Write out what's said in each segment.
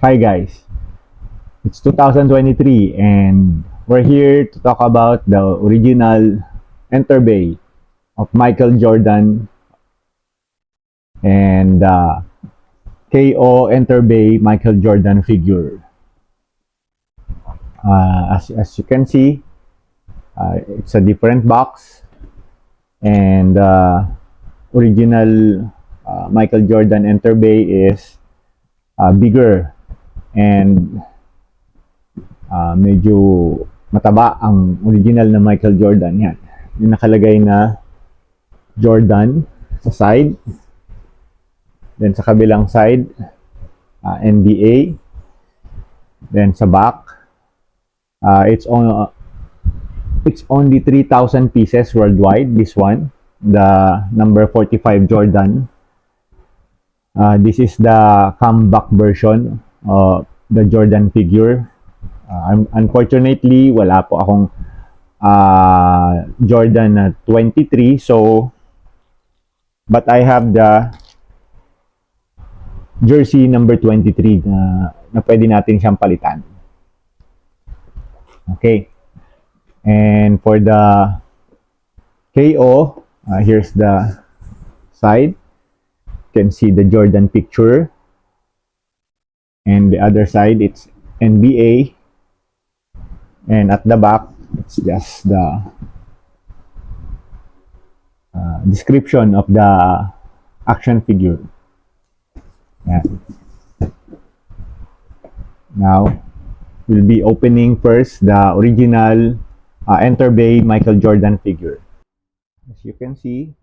Hi guys, it's 2023 and we're here to talk about the original Enter Bay of Michael Jordan and the KO Enter Bay Michael Jordan figure. As you can see, it's a different box and original Michael Jordan Enter Bay is bigger and medyo mataba ang original na Michael Jordan. Yan. Yung nakalagay na Jordan sa side. Then sa kabilang side, NBA. Then sa back, it's only 3,000 pieces worldwide. This one, the number 45 Jordan. This is the comeback version of the Jordan figure. Unfortunately, wala po akong Jordan 23. So, but I have the jersey number 23 na pwede natin siyang palitan. Okay. And for the KO, here's the side. You can see the Jordan picture. And the other side, it's NBA. And at the back, it's just the description of the action figure. Yan. Now, we'll be opening first the original Enter Bay Michael Jordan figure. As you can see,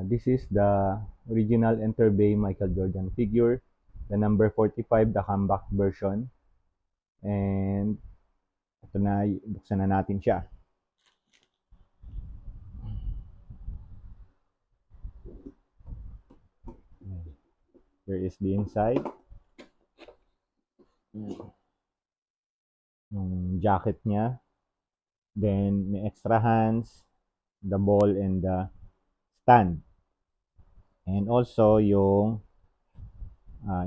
this is the original Enter Bay Michael Jordan figure, the number 45, the comeback version. And ito na, buksan na natin siya. Here is the inside. Yung jacket niya. Then, may extra hands, the ball, and the stand. And also, yung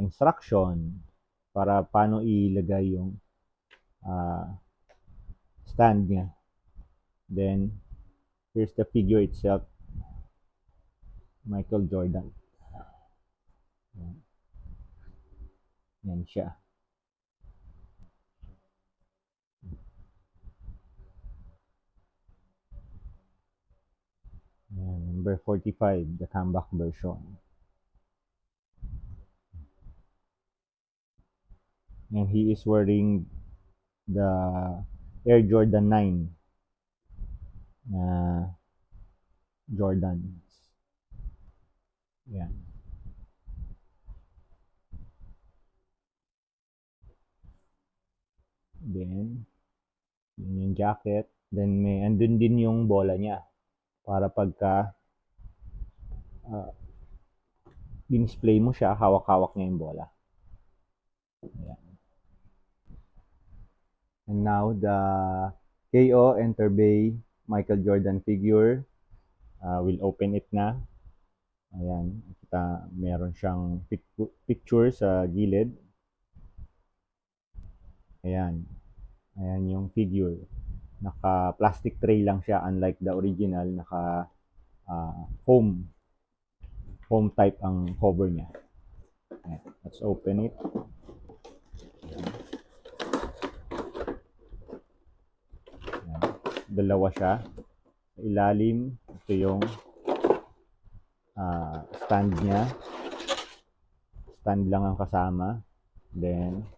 instruction para paano ilagay yung stand niya. Then, here's the figure itself. Michael Jordan. Yan siya. Yan, number 45, the comeback version. And he is wearing the Air Jordan 9 na Jordans. Yan. Then, yun yung jacket. Then, andun din yung bola niya. Para pagka display mo siya, hawak-hawak niya yung bola. Ayan. And now, the KO Enter Bay Michael Jordan figure. We'll open it na. Ayan. Kita, meron siyang picture sa gilid. Ayan. Ayan yung figure. Naka-plastic tray lang siya, unlike the original. Foam type ang cover niya. Ayan. Let's open it. Ayan. Dalawa siya. Sa ilalim, ito yung stand niya. Stand lang ang kasama. Then,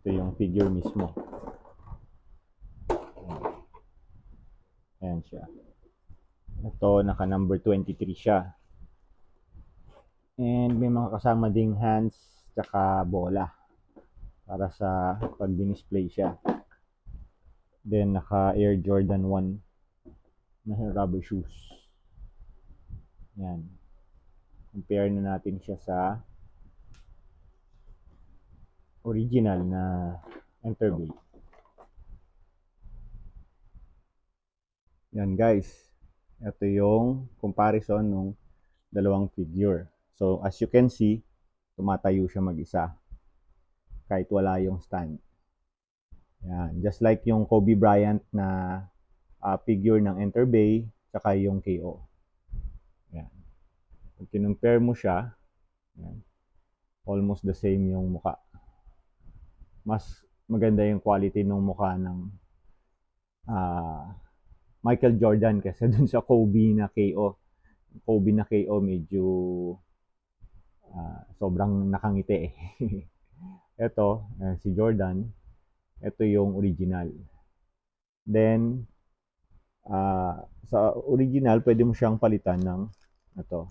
ito yung figure mismo. Ayan siya. Ito, naka number 23 siya. And may mga kasama ding hands tsaka bola para sa pag-display siya. Then, naka Air Jordan 1 na rubber shoes. Yan. Compare na natin siya sa original na Enter Bay. Yan guys. Ito yung comparison ng dalawang figure. So, as you can see, tumatayo siya mag-isa. kahit wala yung stand. Yan. Just like yung Kobe Bryant na figure ng Enter Bay, saka yung KO. Yan. Pag kinumpare mo siya, yan, almost the same yung muka. Mas maganda yung quality ng mukha ng Michael Jordan kasi dun sa Kobe na KO. Kobe na KO medyo sobrang nakangiti eh. Ito, si Jordan, ito yung original. Then, sa original, pwede mo siyang palitan ng ito,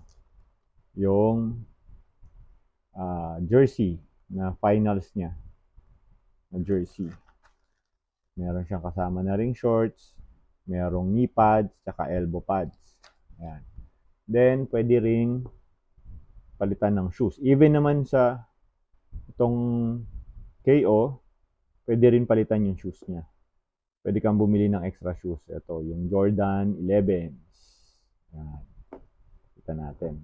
yung jersey na finals niya na jersey. Meron siyang kasama na ring shorts, merong knee pads, tsaka elbow pads. Ayan. Then, pwede ring palitan ng shoes. Even naman sa itong KO, pwede rin palitan yung shoes niya. Pwede kang bumili ng extra shoes. Ito, yung Jordan 11. Ayan. Kita natin.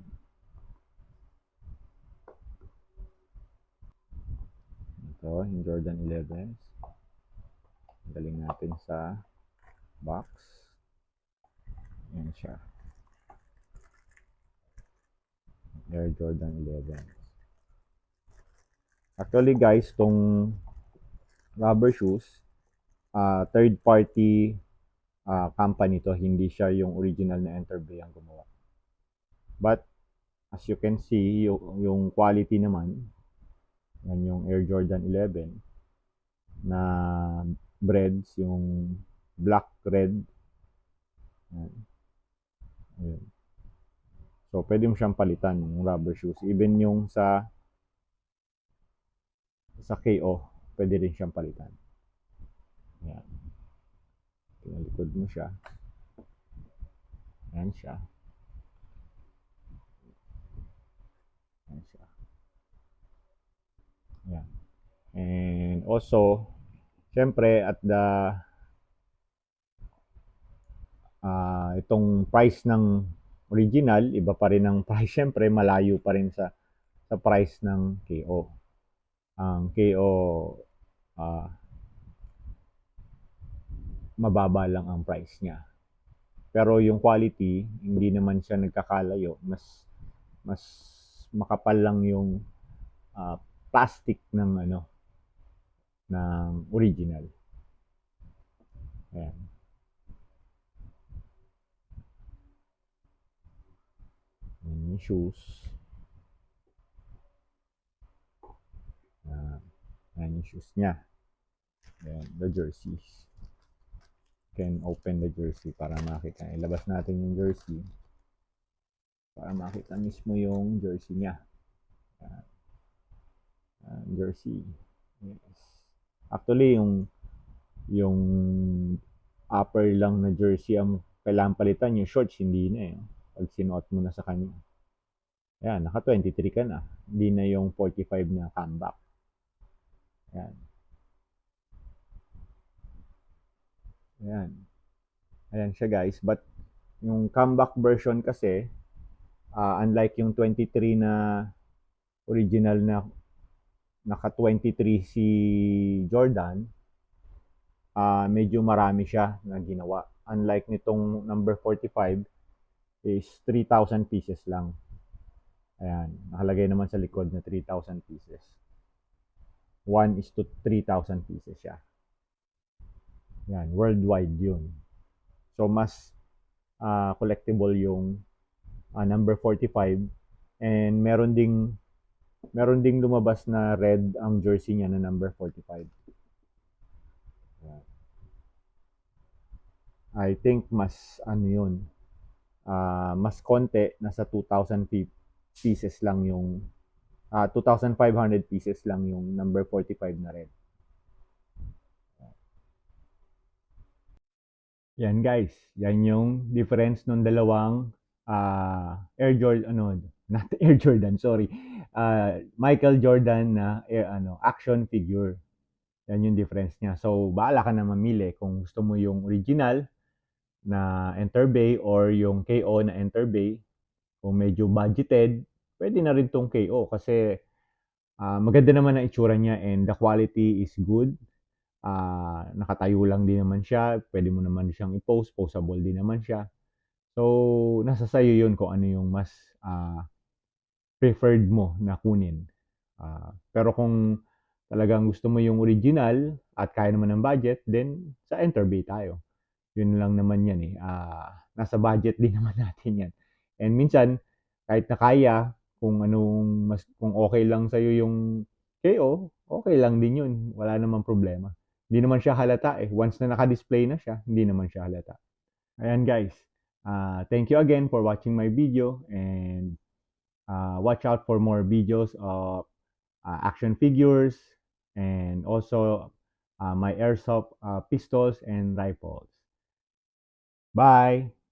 Ito, yung Jordan 11. Galing natin sa box. Ayan siya. Air Jordan 11. Actually guys, tong rubber shoes, third party company to, hindi siya yung original na Enter Bay ang gumawa. But as you can see, yung quality naman, yan yung Air Jordan 11 na breads, yung black red. Ayan. So, pwede mo siyang palitan yung rubber shoes. Even yung sa KO, pwede rin siyang palitan. Ayan. Pinalikod mo siya. Ayan siya. Ayan siya. Ayan. And also, syempre, at the itong price ng original, iba pa rin ang price. Syempre, malayo pa rin sa price ng KO. Ang KO, mababa lang ang price niya. Pero yung quality, hindi naman siya nagkakalayo. Mas makapal lang yung plastic ng ng original. Ayan. Ayan yung shoes. Ayan yung shoes niya. Ayan, the jerseys. Can open the jersey para makita. Ilabas natin yung jersey para makita mismo yung jersey niya. Jersey. Yes. Actually, yung upper lang na jersey ang kailangan palitan, yung shorts hindi na eh. Pag sinuot mo na sa kanya. Ayan, naka 23 ka na. Hindi na yung 45 na comeback. Ayan. Ayan. Ayan siya guys. But yung comeback version kasi, unlike yung 23 na original na naka 23 si Jordan, medyo marami siya na ginawa. Unlike nitong number 45 is 3,000 pieces lang. Ayan, nakalagay naman sa likod na 3,000 pieces. 1:3,000 pieces siya. Yan, worldwide yun. So, mas collectible yung number 45. And meron ding lumabas na red ang jersey niya na number 45. Yan. I think mas yun, mas konti, nasa 2,000 pieces lang yung 2,500 pieces lang yung number 45 na red. Yan guys, yan yung difference ng dalawang Air Jordan, not Air Jordan, sorry. Michael Jordan na action figure. Yan yung difference niya. So, bahala ka na mamili kung gusto mo yung original na Enter Bay or yung KO na Enter Bay. Kung medyo budgeted, pwede na rin tong KO kasi Maganda naman ang itsura niya and the quality is good. Nakatayo lang din naman siya, pwede mo naman siyang i-post, postable din naman siya. So, nasa sa'yo yun kung ano yung mas preferred mo na kunin. Pero kung talagang gusto mo yung original at kaya naman ng budget, then sa Enterbay tayo. Yun lang naman yan eh. Nasa budget din naman natin yan. And minsan, kahit na kaya, kung okay lang sa'yo yung KO, okay lang din yun. Wala namang problema. Hindi naman siya halata eh. Once na naka-display na siya, hindi naman siya halata. Ayan guys. Thank you again for watching my video and watch out for more videos of action figures and also my airsoft pistols and rifles. Bye!